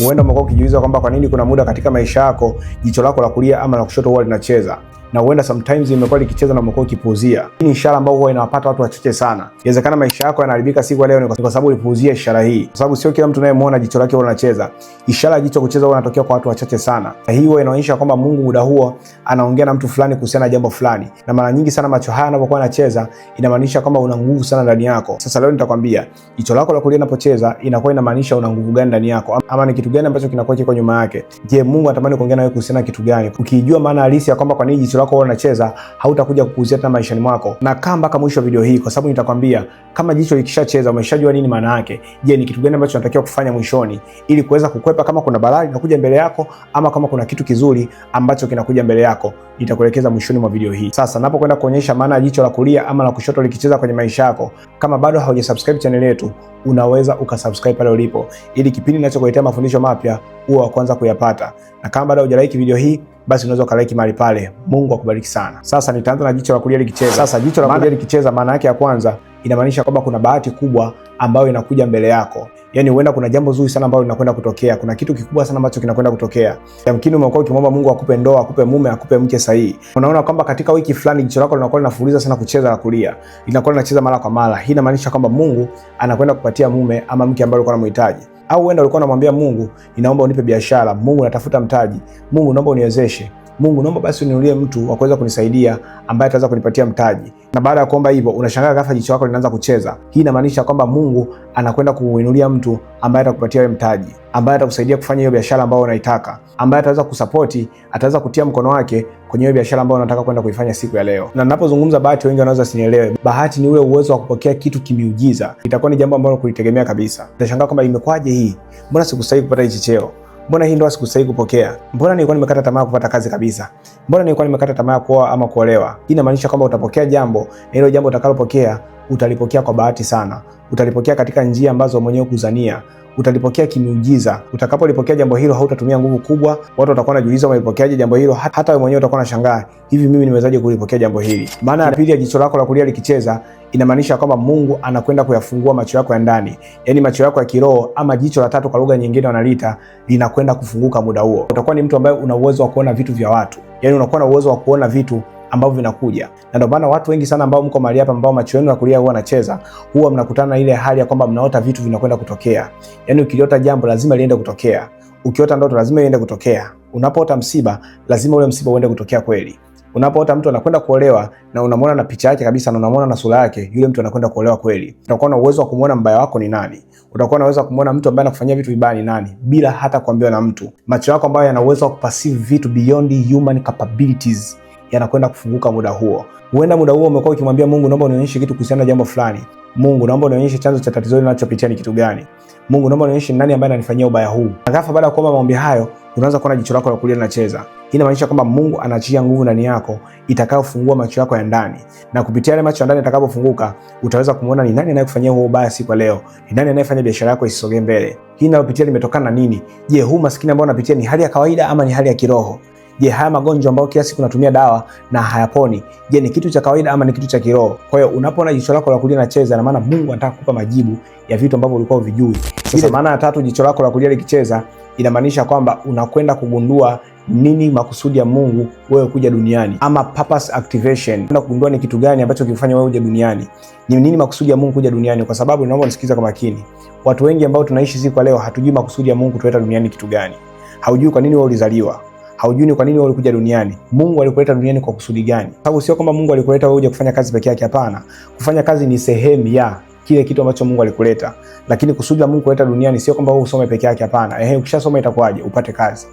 Huenda umekuwa ukijiuliza kwamba kwa nini kuna muda katika maisha yako jicho lako la kulia ama la kushoto huwa linacheza, na huenda sometimes imekuwa likicheza na umekuwa ukipuuzia. Hii ni ishara ambayo huwa inawapata watu wachache sana. Inawezekana maisha yako yanaharibika siku ya leo ni kwa sababu ulipuuzia ishara hii, kwa sababu sio kila mtu unayemwona jicho lake huwa linacheza. Ishara ya jicho kucheza huwa inatokea kwa watu wachache sana, na hii huwa inaonyesha kwamba Mungu muda huo anaongea na mtu fulani kuhusiana na jambo fulani, na mara nyingi sana macho haya yanapokuwa yanacheza inamaanisha kwamba una nguvu sana ndani yako. Sasa leo nitakwambia jicho lako la kulia linapocheza inakuwa inamaanisha una nguvu gani ndani yako, ama ni kitu gani ambacho kinakuwa kiko nyuma yake. Je, Mungu anatamani kuongea na wewe kuhusiana na kitu gani? Ukijua maana halisi ya kwamba kwa nini jicho lako huwa linacheza, hautakuja kupuuzia tena maishani mwako. Na kaa mpaka mwisho wa video hii, kwa sababu nitakwambia kama jicho likishacheza umeshajua nini maana yake. Je, ni kitu gani ambacho unatakiwa kufanya mwishoni ili kuweza kukwepa kama kuna balaa linakuja mbele yako ama kama kuna kitu kizuri ambacho kinakuja mbele yako. Nitakuelekeza mwishoni mwa video hii. Sasa napokwenda kuonyesha maana ya jicho la kulia ama la kushoto likicheza kwenye maisha yako, kama bado haujasubscribe channel yetu, unaweza ukasubscribe pale ulipo ili kipindi ninachokuletea mafundisho mapya uwe wa kwanza kuyapata. Na kama bado hujalike video hii, basi unaweza ukalike mahali pale. Mungu akubariki sana. Sasa nitaanza na jicho la kulia likicheza. Sasa jicho la kulia likicheza, maana yake ya kwanza inamaanisha kwamba kuna bahati kubwa ambayo inakuja mbele yako. Yaani huenda kuna jambo zuri sana ambalo linakwenda kutokea. Kuna kitu kikubwa sana ambacho kinakwenda kutokea. Yamkini umekuwa ukimwomba Mungu akupe ndoa, akupe mume, akupe mke sahihi. Unaona kwamba katika wiki fulani jicho lako linakuwa linafuliza sana kucheza la kulia. Linakuwa linacheza mara kwa mara. Hii inamaanisha kwamba Mungu anakwenda kupatia mume ama mke ambaye ulikuwa unamhitaji. Au huenda ulikuwa unamwambia Mungu, ninaomba unipe biashara, Mungu natafuta mtaji, Mungu naomba uniwezeshe, Mungu naomba basi uniulie mtu wa kuweza kunisaidia ambaye ataweza kunipatia mtaji. Na baada ya kuomba hivyo, unashangaa ghafla jicho lako linaanza kucheza. Hii inamaanisha kwamba Mungu anakwenda kuinulia mtu ambaye atakupatia wewe mtaji, ambaye atakusaidia kufanya hiyo biashara ambayo unaitaka, ambaye ataweza kusapoti, ataweza kutia mkono wake kwenye hiyo biashara ambayo unataka kwenda kuifanya siku ya leo. Na ninapozungumza bahati, wengi wanaweza sinielewe. Bahati ni ule uwezo wa kupokea kitu kimiujiza. Itakuwa ni jambo ambalo kulitegemea kabisa. Utashangaa kwamba imekwaje hii? Mbona sikustahili kupata hichi cheo? Mbona hii ndoa sikustahili kupokea? Mbona nilikuwa nimekata tamaa kupata kazi kabisa? Mbona nilikuwa nimekata tamaa kuoa ama kuolewa? Hii inamaanisha kwamba utapokea jambo, na hilo jambo utakalopokea utalipokea kwa bahati sana. Utalipokea katika njia ambazo mwenyewe kuzania. Utalipokea kimiujiza. Utakapolipokea jambo hilo hautatumia nguvu kubwa. Watu watakuwa wanajiuliza umelipokeaje jambo hilo. Hata wewe mwenyewe utakuwa unashangaa, hivi mimi nimewezaje kulipokea jambo hili? Maana ya pili ya jicho lako la kulia likicheza inamaanisha kwamba Mungu anakwenda kuyafungua macho yako ya ndani. Yaani macho yako ya kiroho, ama jicho la tatu kwa lugha nyingine wanaliita, linakwenda kufunguka muda huo. Utakuwa ni mtu ambaye una uwezo wa kuona vitu vya watu. Yaani unakuwa na uwezo wa kuona vitu ambavyo vinakuja. Na ndio maana watu wengi sana ambao mko mahali hapa ambao macho yenu ya kulia huwa yanacheza, huwa mnakutana na ile hali ya kwamba mnaota vitu vinakwenda kutokea. Yaani ukiota jambo lazima liende kutokea. Ukiota ndoto lazima iende kutokea. Unapoota msiba lazima ule msiba uende kutokea kweli. Unapoota mtu anakwenda kuolewa na unamwona na picha yake kabisa na unamwona na sura yake, yule mtu anakwenda kuolewa kweli. Utakuwa na uwezo wa kumuona mbaya wako ni nani. Utakuwa na uwezo wa kumuona mtu ambaye anakufanyia vitu vibaya ni nani bila hata kuambiwa na mtu. Macho yako ambayo yana uwezo wa kuperceive vitu beyond human capabilities yanakwenda kufunguka muda huo. Huenda muda huo umekuwa ukimwambia Mungu, naomba unionyeshe kitu kuhusiana na jambo fulani. Mungu, naomba unionyeshe chanzo cha tatizo hili ninachopitia ni kitu gani. Mungu, naomba unionyeshe nani ambaye ananifanyia ubaya huu. Na ghafla baada ya kuomba maombi hayo, unaanza kuona jicho lako la kulia linacheza. Hii inamaanisha kwamba Mungu anaachia nguvu ndani yako itakayofungua macho yako ya ndani. Na kupitia ile macho ya ndani yatakapofunguka, utaweza kumuona ni nani anayekufanyia huo ubaya siku leo. Ni nani anayefanya biashara yako isisogee mbele. Hii inayopitia limetokana na nini? Je, huu maskini ambao unapitia ni hali ya kawaida ama ni hali ya kiroho? Je, haya magonjwa ambayo kila siku unatumia dawa na hayaponi, je, ni kitu cha kawaida ama ni kitu cha kiroho? Kwa hiyo unapoona jicho lako la kulia linacheza, na maana Mungu anataka kukupa majibu ya vitu ambavyo ulikuwa huvijui. Sasa maana ya tatu, jicho lako la kulia likicheza, inamaanisha kwamba unakwenda kugundua nini makusudi ya Mungu wewe kuja duniani, ama purpose activation. Unakwenda kugundua ni kitu gani ambacho kilifanya wewe uje duniani. Ni nini makusudi ya Mungu kuja duniani? Kwa sababu naomba unisikize kwa makini. Watu wengi ambao tunaishi siku leo hatujui makusudi ya Mungu kutuleta duniani kitu gani. Haujui kwa nini wewe ulizaliwa. Haujui ni kwa nini wewe ulikuja duniani. Mungu alikuleta duniani kwa kusudi gani? Sababu sio kwamba Mungu alikuleta wewe uje kufanya kazi peke yake, hapana. Kufanya kazi ni sehemu ya kile kitu ambacho Mungu alikuleta. Lakini kusudi la Mungu kuleta duniani sio kwamba wewe usome peke yake, hapana. Ukishasoma itakuwaje? Upate kazi.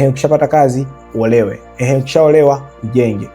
Ukishapata kazi uolewe. Ukishaolewa ujenge.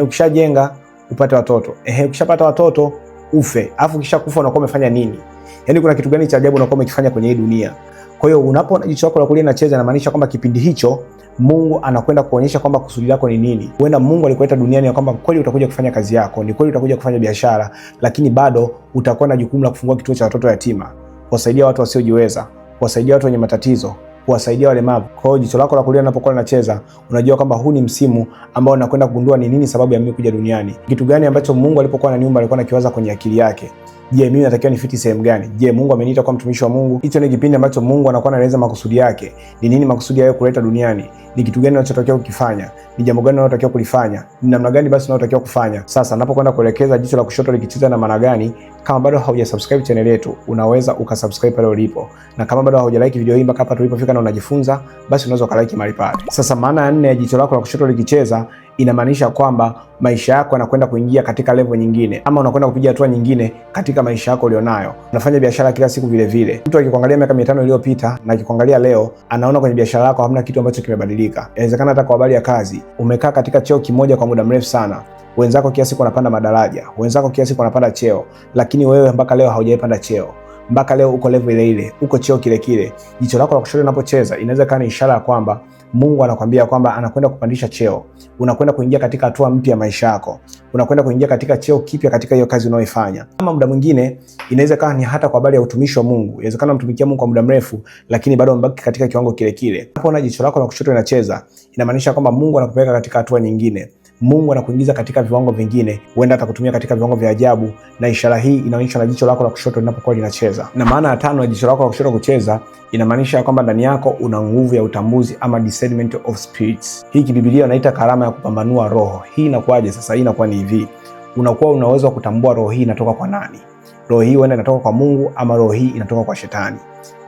Ukishajenga upate watoto. Ukishapata watoto ufe. Alafu ukishakufa unakuwa umefanya nini? Yaani kuna kitu gani cha ajabu unakuwa umekifanya kwenye hii dunia? Kwa hiyo unapoona jicho lako la kulia linacheza, inamaanisha kwamba kipindi hicho Mungu anakwenda kuonyesha kwamba kusudi lako ni nini. Huenda Mungu alikuleta duniani ya kwamba kweli utakuja kufanya kazi yako, ni kweli utakuja kufanya biashara, lakini bado utakuwa na jukumu la kufungua kituo cha watoto yatima, kuwasaidia watu wasiojiweza, kuwasaidia watu wenye matatizo, kuwasaidia walemavu. Kwa hiyo jicho lako la kulia linapokuwa linacheza, unajua kwamba huu ni msimu ambao unakwenda kugundua ni nini sababu ya mimi kuja duniani. Kitu gani ambacho Mungu alipokuwa ananiumba alikuwa anakiwaza kwenye akili yake. Je, mimi natakiwa nifiti sehemu gani? Je, Mungu ameniita kuwa mtumishi wa Mungu? Hicho ni kipindi ambacho Mungu anakuwa anaeleza makusudi yake. Ni nini makusudi yake kuleta duniani? Ni kitu gani unachotakiwa kukifanya? Ni jambo gani unalotakiwa kulifanya? Ni namna gani basi unayotakiwa kufanya? Sasa ninapokwenda kuelekeza jicho la kushoto likicheza na maana gani, kama bado haujasubscribe channel yetu, unaweza ukasubscribe pale ulipo. Na kama bado haujalike video hii mpaka hapa tulipofika na unajifunza, basi unaweza ukalike mahali pale. Sasa maana ya 4 ya jicho lako la kushoto likicheza inamaanisha kwamba maisha yako yanakwenda kuingia katika level nyingine, ama unakwenda kupiga hatua nyingine katika maisha yako ulionayo. Unafanya biashara kila siku vile vile. Mtu akikuangalia miaka 5 iliyopita na akikuangalia leo, anaona kwenye biashara yako hamna kitu ambacho kimebadilika. Inawezekana hata kwa habari ya kazi, umekaa katika cheo kimoja kwa muda mrefu sana. Wenzako kiasi wanapanda madaraja, wenzako kiasi wanapanda cheo, lakini wewe mpaka leo haujaipanda cheo. Mpaka leo uko level ile ile, uko cheo kile kile. Jicho lako la kushoto linapocheza, inaweza kuwa ni ishara ya kwamba Mungu anakuambia kwamba anakwenda kupandisha cheo. Unakwenda kuingia katika hatua mpya ya maisha yako. Unakwenda kuingia katika cheo kipya katika hiyo kazi unayoifanya. Ama muda mwingine inaweza kuwa ni hata kwa habari ya utumishi wa Mungu. Inawezekana mtumikia Mungu kwa muda mrefu, lakini bado unabaki katika kiwango kile kile. Hapo na jicho lako la kushoto linacheza, inamaanisha kwamba Mungu anakupeleka katika hatua nyingine. Mungu anakuingiza katika viwango vingine, huenda atakutumia katika viwango vya ajabu, na ishara hii inaonyeshwa na jicho lako la kushoto linapokuwa linacheza. Na maana ya 5 ya jicho lako la kushoto kucheza inamaanisha kwamba ndani yako una nguvu ya utambuzi ama discernment of spirits. Hii kibiblia inaita karama ya kupambanua roho. Hii inakuwaje sasa? Hii inakuwa ni hivi. Unakuwa una uwezo wa kutambua roho hii inatoka kwa nani. Roho hii huenda inatoka kwa Mungu ama roho hii inatoka kwa shetani.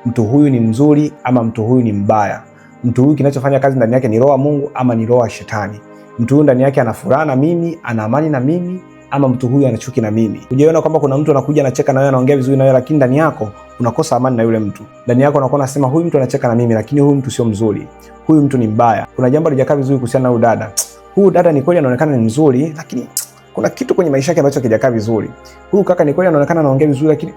Mtu huyu ni mzuri ama mtu huyu ni mbaya. Mtu huyu kinachofanya kazi ndani yake ni roho ya Mungu ama ni roho ya shetani. Mtu huyu ndani yake ana furaha na mimi, ana amani na mimi, ama mtu huyu ana chuki na mimi. Unajiona kwamba kuna mtu anakuja anacheka na wewe, anaongea vizuri na wewe, lakini ndani yako unakosa amani na yule mtu. Ndani yako unakuwa unasema huyu mtu anacheka na mimi, lakini huyu mtu sio mzuri. Huyu mtu ni mbaya. Kuna jambo halijakaa vizuri kuhusiana na huyu dada. Huyu dada ni kweli anaonekana ni mzuri, lakini kuna kitu kwenye maisha yake ambacho hakijakaa vizuri. Huyu kaka ni kweli anaonekana anaongea vizuri, lakini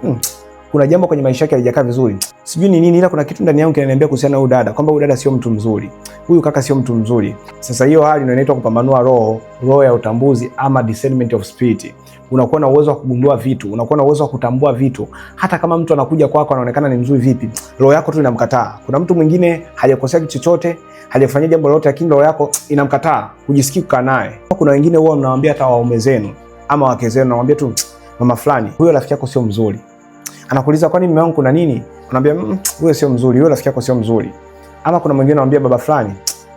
kuna jambo kwenye maisha yake halijakaa vizuri. Sijui ni nini, ila kuna kitu ndani yangu kinaniambia kuhusiana na huyu dada kwamba huyu dada sio mtu mzuri. Huyu kaka sio mtu mzuri. Sasa hiyo hali ndio inaitwa kupambanua roho, roho ya utambuzi ama discernment of spirit. Unakuwa na uwezo wa kugundua vitu, unakuwa na uwezo wa kutambua vitu. Hata kama mtu anakuja kwako anaonekana ni mzuri vipi, roho yako tu inamkataa. Kuna mtu mwingine hajakosea kitu chochote, hajafanya jambo lolote, lakini roho yako inamkataa, hujisikii kukaa naye. Kuna wengine huwa mnawaambia hata waume zenu ama wake zenu, nawaambia tu mama fulani, huyo rafiki yako sio mzuri. Anakuuliza kwani mume wangu kuna nini? Unamwambia huyo sio mzuri, huyo rafiki yako sio mzuri. Ama kuna mwingine anamwambia baba fulani,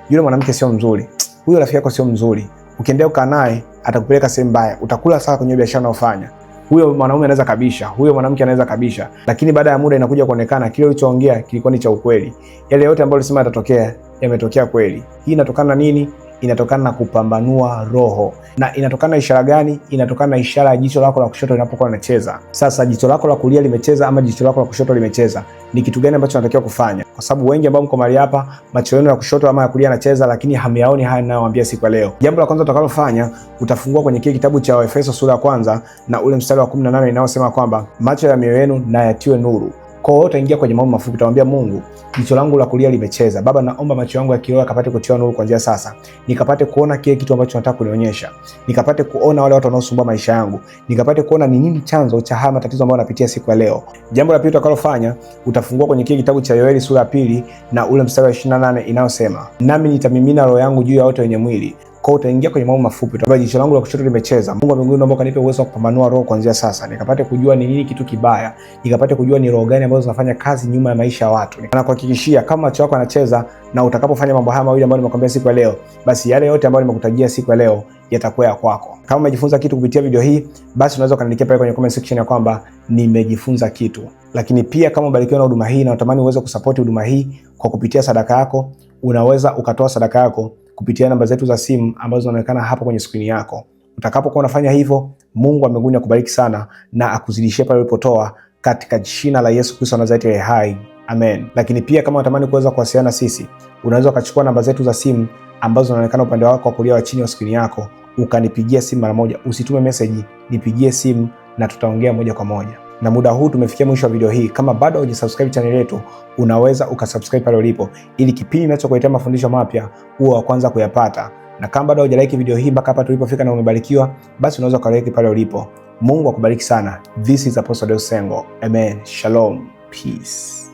yule mwanamke sio mzuri, huyo rafiki yako sio mzuri. Ukiendelea kukaa naye atakupeleka sehemu mbaya, utakula sana kwenye biashara unayofanya. Huyo mwanaume anaweza kabisha, huyo mwanamke anaweza kabisha, lakini baada ya muda inakuja kuonekana kile ulichoongea kilikuwa ni cha ukweli. Yale yote ambayo ulisema yatatokea yametokea kweli. Hii inatokana na nini? Inatokana na kupambanua roho. Na inatokana na ishara gani? Inatokana na ishara ya jicho lako la kushoto linapokuwa linacheza. Sasa jicho lako la kulia limecheza ama jicho lako la kushoto limecheza, ni kitu gani ambacho unatakiwa kufanya? Kwa sababu wengi ambao mko mahali hapa, macho yenu ya kushoto ama ya kulia yanacheza, lakini hamyaoni haya ninayowaambia siku ya leo. Jambo la kwanza utakalofanya, utafungua kwenye kile kitabu cha Efeso sura ya 1 na ule mstari wa 18 inayosema kwamba macho ya mioyo yenu na yatiwe nuru. Kwa hiyo utaingia kwenye maombi mafupi, utamwambia Mungu, jicho langu la kulia limecheza. Baba, naomba macho yangu ya kiroho yakapate kutiwa nuru kuanzia sasa. Nikapate kuona kile kitu ambacho unataka kunionyesha. Nikapate kuona wale watu wanaosumbua maisha yangu. Nikapate kuona ni nini chanzo cha haya matatizo ambayo napitia siku ya leo. Jambo la pili utakalofanya, utafungua kwenye kile kitabu cha Yoeli sura ya 2 na ule mstari wa 28 inayosema, nami nitamimina roho yangu juu ya wote wenye mwili. Kwa utaingia kwenye maombi mafupi, utaomba jicho langu la kushoto limecheza. Mungu wa mbinguni, naomba kanipe uwezo wa kupambanua roho kuanzia sasa. Nikapate kujua ni nini kitu kibaya. Nikapate kujua ni roho gani ambazo zinafanya kazi nyuma ya maisha ya watu. Nakuhakikishia kama macho yako yanacheza na utakapofanya mambo haya mawili ambayo nimekwambia siku ya leo, basi yale yote ambayo nimekutajia siku ya leo yatakuwa ya kwako. Kama umejifunza kitu kupitia video hii, basi unaweza kuniandikia pale kwenye comment section ya kwamba nimejifunza kitu. Lakini pia kama umebarikiwa na huduma hii na unatamani uweze kusupport huduma hii kwa kupitia sadaka yako, unaweza ukatoa sadaka yako kupitia namba zetu za simu ambazo zinaonekana hapo kwenye skrini yako. Utakapokuwa unafanya hivyo, Mungu wa mbinguni akubariki sana na akuzidishie pale ulipotoa, katika jina la Yesu Kristo wa Nazareti aliye hai. Amen. Lakini pia kama unatamani kuweza kuwasiliana sisi, unaweza ukachukua namba zetu za simu ambazo zinaonekana upande wako wa kulia wa chini wa skrini yako, ukanipigia simu mara moja. Usitume message, nipigie simu na tutaongea moja kwa moja. Na muda huu tumefikia mwisho wa video hii. Kama bado hujasubscribe channel yetu, unaweza ukasubscribe pale ulipo, ili kipindi ninachokuletea mafundisho mapya uwe wa kwanza kuyapata. Na kama bado hujalike video hii mpaka hapa tulipofika na umebarikiwa, basi unaweza ukalike pale ulipo. Mungu akubariki sana. This is Apostle Deusi Sengo. Amen. Shalom. Peace.